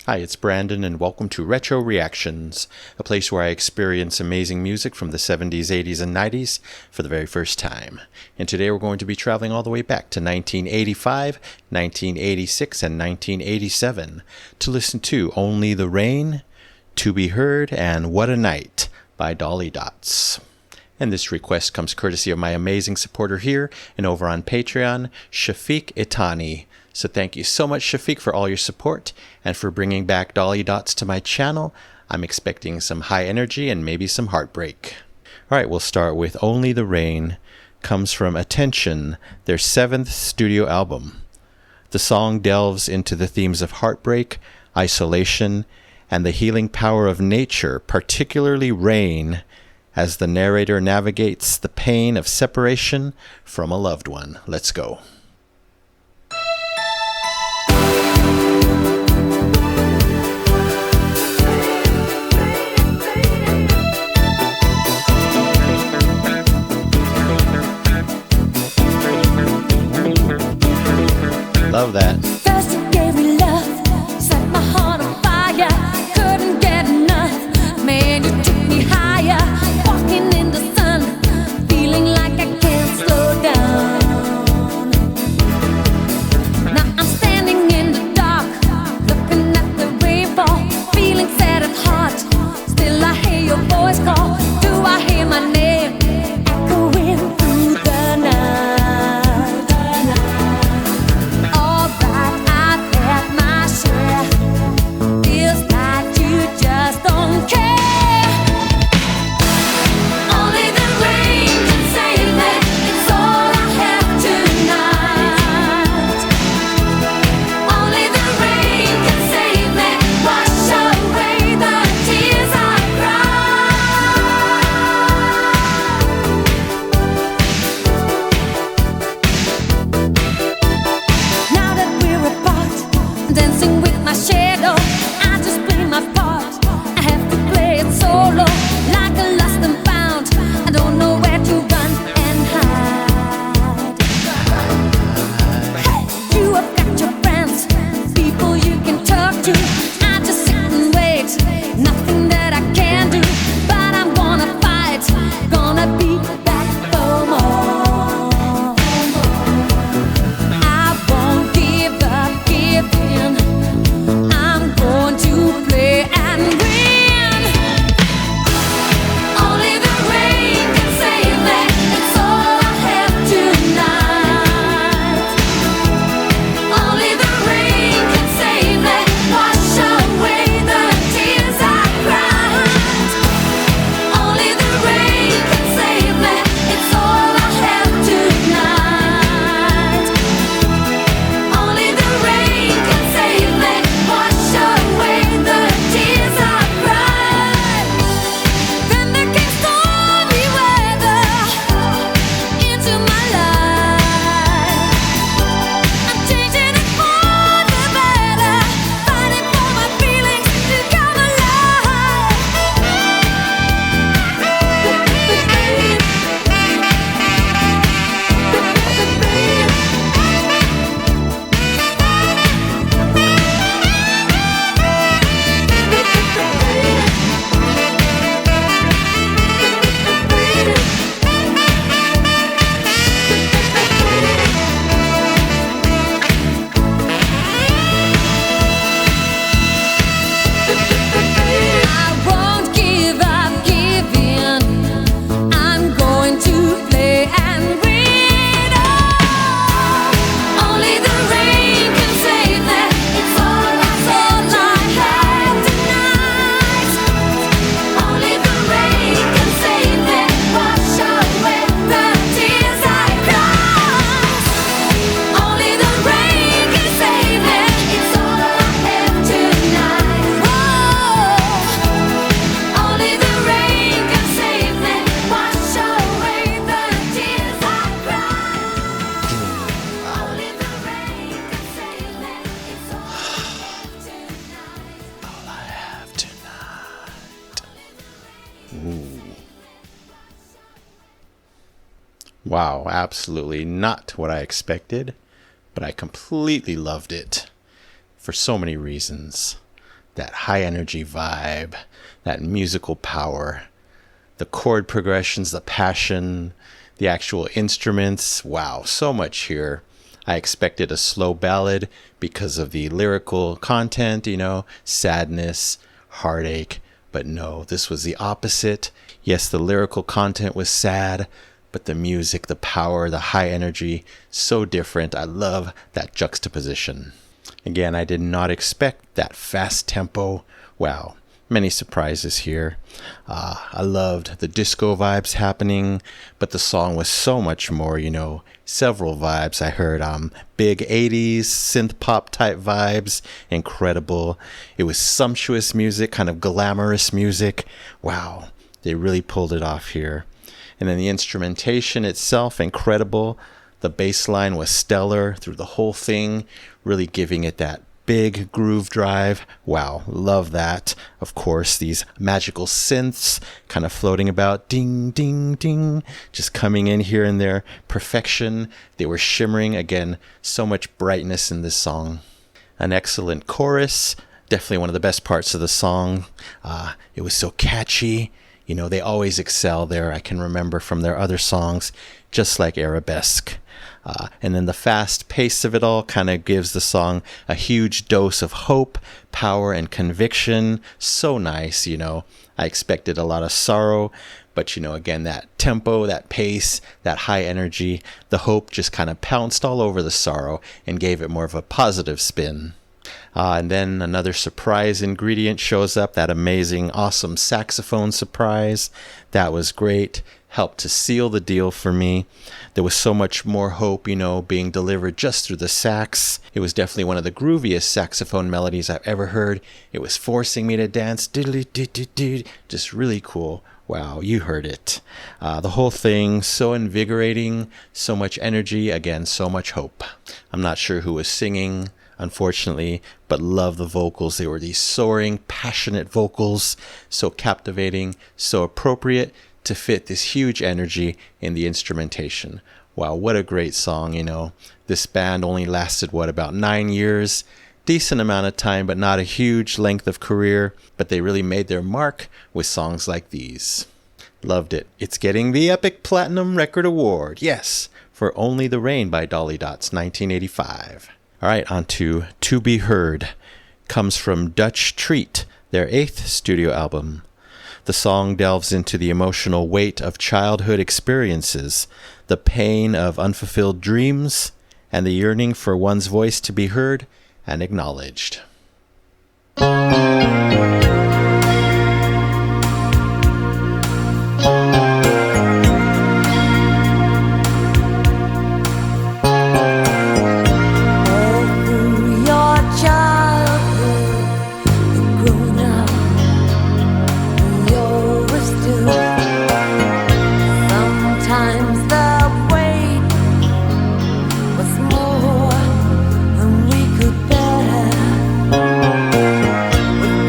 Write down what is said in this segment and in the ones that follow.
Hi, it's Brandon, and welcome to Retro Reactions, a place where I experience amazing music from the 70s, 80s, and 90s for the very first time. And today we're going to be traveling all the way back to 1985, 1986, and 1987 to listen to Only the Rain, To Be Heard, and What a Night by Dolly Dots. And this request comes courtesy of my amazing supporter here and over on Patreon, Shafiq Itani. So thank you so much, Shafiq, for all your support and for bringing back Dolly Dots to my channel. I'm expecting some high energy and maybe some heartbreak. All right, we'll start with Only the Rain. Comes from Attention, their 7th studio album. The song delves into the themes of heartbreak, isolation, and the healing power of nature, particularly rain, as the narrator navigates the pain of separation from a loved one. Let's go. Love that. First you gave me love, set my heart on fire. Couldn't get enough, man, you took me higher. Walking in the sun, feeling like I can't slow down. Now I'm standing in the dark, looking at the rainfall, feeling sad at heart. Still I hear your voice call. Do I hear my name echoing through the night? Wow, absolutely not what I expected, but I completely loved it for so many reasons. that high energy vibe, that musical power, the chord progressions, the passion, the actual instruments. Wow, so much here. I expected a slow ballad because of the lyrical content, sadness, heartache. But no, this was the opposite. Yes, the lyrical content was sad, but the music, the power, the high energy, so different. I love that juxtaposition. Again, I did not expect that fast tempo. Wow, many surprises here. I loved the disco vibes happening, but the song was so much more, several vibes. I heard big 80s synth pop type vibes, incredible. It was sumptuous music, kind of glamorous music. Wow, they really pulled it off here. And then the instrumentation itself, incredible. The bass line was stellar through the whole thing, really giving it that big groove drive. Wow, love that. Of course, these magical synths kind of floating about, ding, ding, ding, just coming in here and there. Perfection. They were shimmering. Again, so much brightness in this song. An excellent chorus. Definitely one of the best parts of the song. It was so catchy. They always excel there. I can remember from their other songs, just like Arabesque. And then the fast pace of it all kind of gives the song a huge dose of hope, power, and conviction. So nice, I expected a lot of sorrow, but again, that tempo, that pace, that high energy, the hope just kind of pounced all over the sorrow and gave it more of a positive spin. And then another surprise ingredient shows up, that amazing, awesome saxophone surprise. That was great. Helped to seal the deal for me. There was so much more hope, being delivered just through the sax. It was definitely one of the grooviest saxophone melodies I've ever heard. It was forcing me to dance. Just really cool. Wow, you heard it. The whole thing, so invigorating, so much energy, again, so much hope. I'm not sure who was singing, unfortunately, but love the vocals. They were these soaring, passionate vocals, so captivating, so appropriate to fit this huge energy in the instrumentation. Wow, what a great song, This band only lasted, about 9 years? Decent amount of time, but not a huge length of career. But they really made their mark with songs like these. Loved it. It's getting the Epic Platinum Record Award, yes, for Only the Rain by Dolly Dots, 1985. All right, on to Be Heard. Comes from Dutch Treat, their 8th studio album. The song delves into the emotional weight of childhood experiences, the pain of unfulfilled dreams, and the yearning for one's voice to be heard and acknowledged.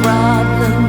Problems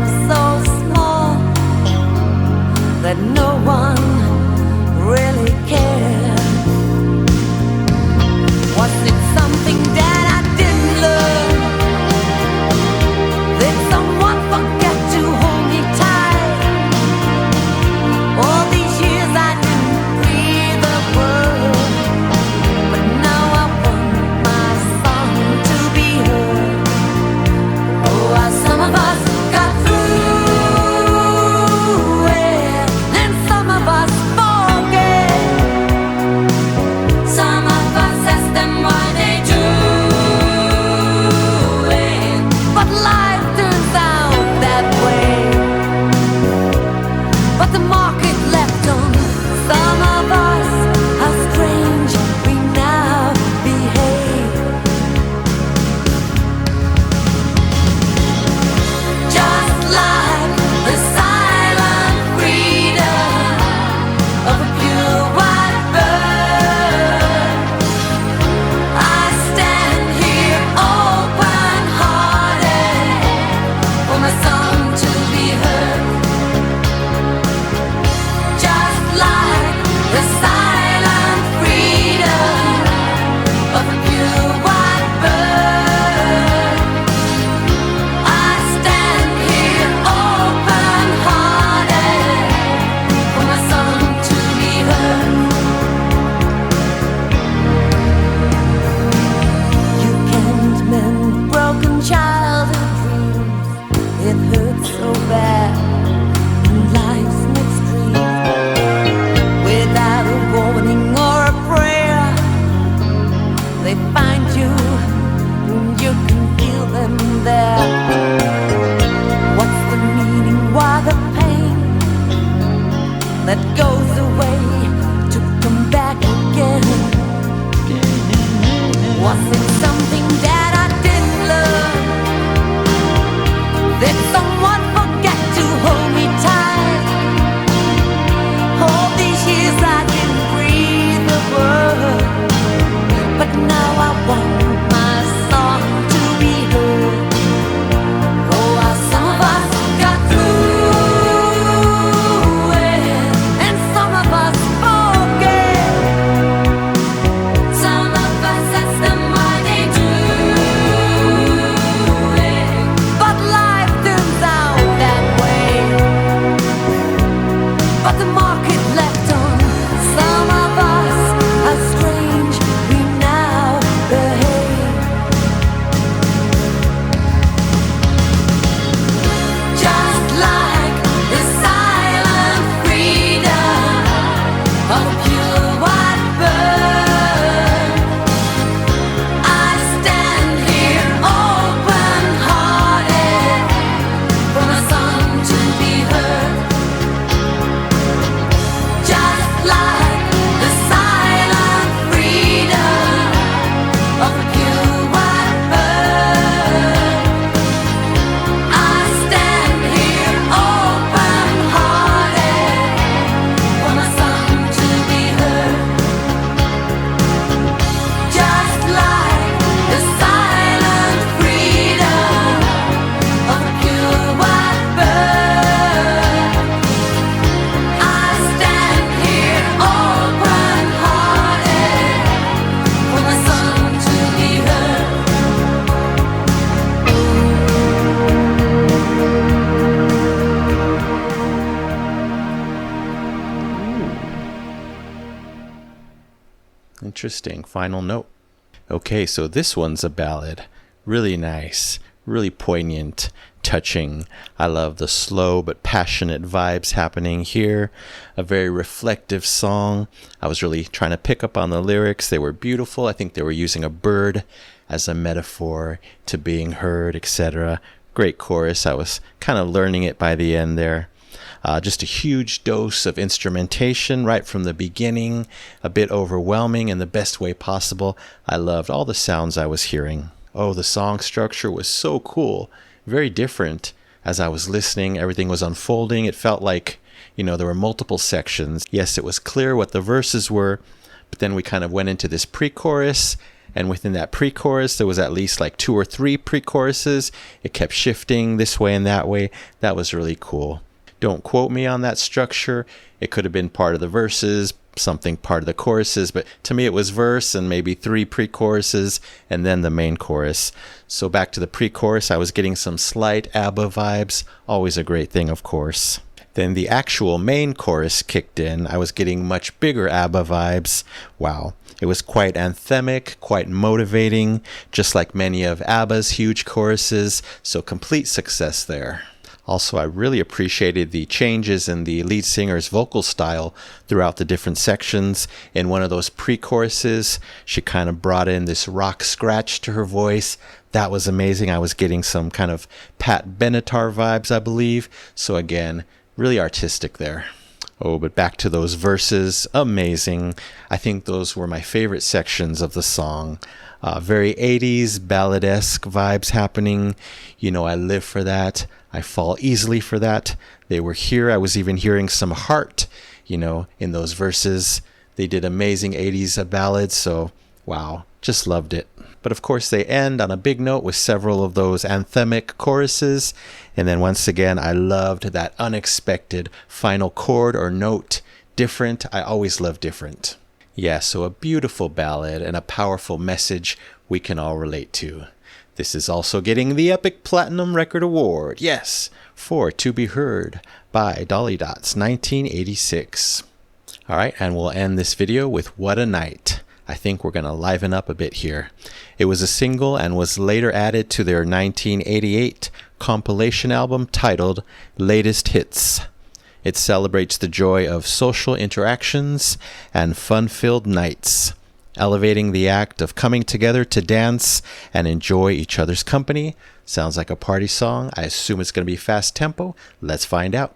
Interesting. Final note. Okay, so this one's a ballad. Really nice, really poignant, touching. I love the slow but passionate vibes happening here. A very reflective song. I was really trying to pick up on the lyrics. They were beautiful. I think they were using a bird as a metaphor to being heard, etc. Great chorus. I was kind of learning it by the end there. Just a huge dose of instrumentation right from the beginning, a bit overwhelming in the best way possible. I loved all the sounds I was hearing. Oh, the song structure was so cool, very different. As I was listening, everything was unfolding. It felt like, there were multiple sections. Yes, it was clear what the verses were, but then we kind of went into this pre-chorus, and within that pre-chorus, there was at least like 2 or 3 pre-choruses. It kept shifting this way and that way. That was really cool. Don't quote me on that structure. It could have been part of the verses, something part of the choruses, but to me it was verse and maybe 3 pre-choruses and then the main chorus. So back to the pre-chorus, I was getting some slight ABBA vibes. Always a great thing, of course. Then the actual main chorus kicked in. I was getting much bigger ABBA vibes. Wow. It was quite anthemic, quite motivating, just like many of ABBA's huge choruses. So complete success there. Also, I really appreciated the changes in the lead singer's vocal style throughout the different sections. In one of those pre-choruses, she kind of brought in this rock scratch to her voice. That was amazing. I was getting some kind of Pat Benatar vibes, I believe. So again, really artistic there. Oh, but back to those verses. Amazing. I think those were my favorite sections of the song. Very 80s balladesque vibes happening. I live for that. I fall easily for that. They were here. I was even hearing some heart, in those verses. They did amazing 80s ballads. So, wow, just loved it. But of course, they end on a big note with several of those anthemic choruses. And then once again, I loved that unexpected final chord or note. Different. I always love different. Yeah, so a beautiful ballad and a powerful message we can all relate to. This is also getting the Epic Platinum Record Award. Yes, for To Be Heard by Dolly Dots, 1986. All right, and we'll end this video with What a Night. I think we're going to liven up a bit here. It was a single and was later added to their 1988 compilation album titled Latest Hits. It celebrates the joy of social interactions and fun-filled nights, elevating the act of coming together to dance and enjoy each other's company. Sounds like a party song. I assume it's going to be fast tempo. Let's find out.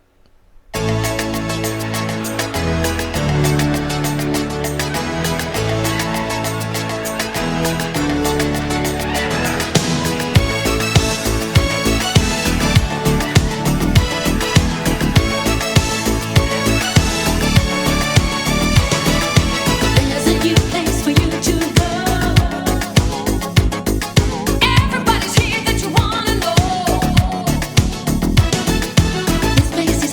Everybody's here that you wanna know. This place is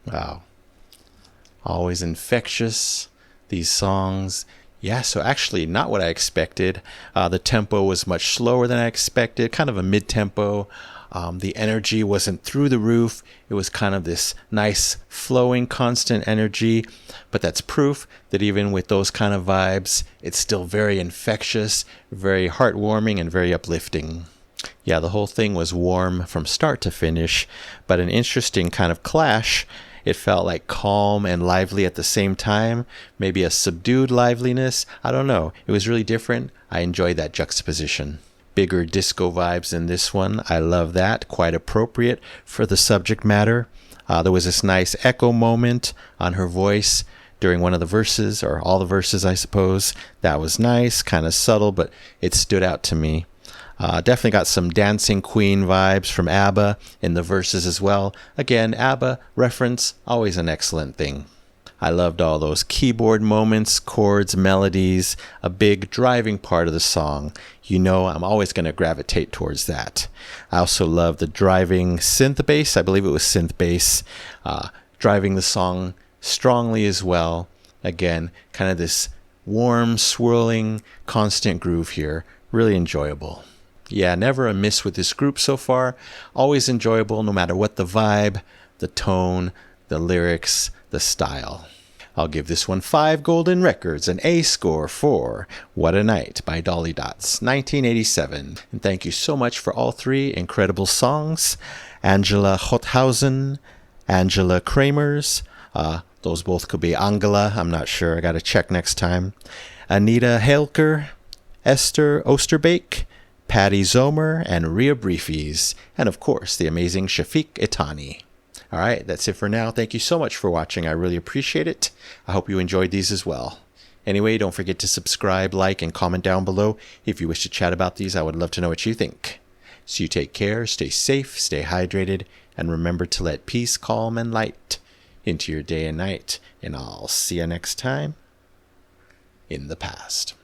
Wow. Always infectious, these songs. Yeah, so actually not what I expected. The tempo was much slower than I expected, kind of a mid-tempo. The energy wasn't through the roof. It was kind of this nice flowing constant energy, but that's proof that even with those kind of vibes, it's still very infectious, very heartwarming, and very uplifting. Yeah, the whole thing was warm from start to finish, but an interesting kind of clash. It felt like calm and lively at the same time, maybe a subdued liveliness. I don't know. It was really different. I enjoyed that juxtaposition. Bigger disco vibes in this one. I love that. Quite appropriate for the subject matter. There was this nice echo moment on her voice during one of the verses, or all the verses, I suppose. That was nice, kind of subtle, but it stood out to me. Definitely got some Dancing Queen vibes from ABBA in the verses as well. Again, ABBA reference, always an excellent thing. I loved all those keyboard moments, chords, melodies, a big driving part of the song. You know, I'm always going to gravitate towards that. I also love the driving synth bass. I believe it was synth bass, driving the song strongly as well. Again, kind of this warm, swirling, constant groove here. Really enjoyable. Yeah, never a miss with this group so far. Always enjoyable no matter what the vibe, the tone, the lyrics, the style. I'll give this one 5 golden records, an A score for What a Night by Dolly Dots, 1987. And thank you so much for all 3 incredible songs. Angela Hothausen, Angela Kramers, those both could be Angela, I'm not sure, I gotta check next time. Anita Helker, Esther Osterbeek, Patty Zomer, and Rhea Briefes, and of course the amazing Shafiq Itani. All right, that's it for now. Thank you so much for watching. I really appreciate it. I hope you enjoyed these as well. Anyway, don't forget to subscribe, like, and comment down below. If you wish to chat about these, I would love to know what you think. So you take care, stay safe, stay hydrated, and remember to let peace, calm, and light into your day and night. And I'll see you next time in the past.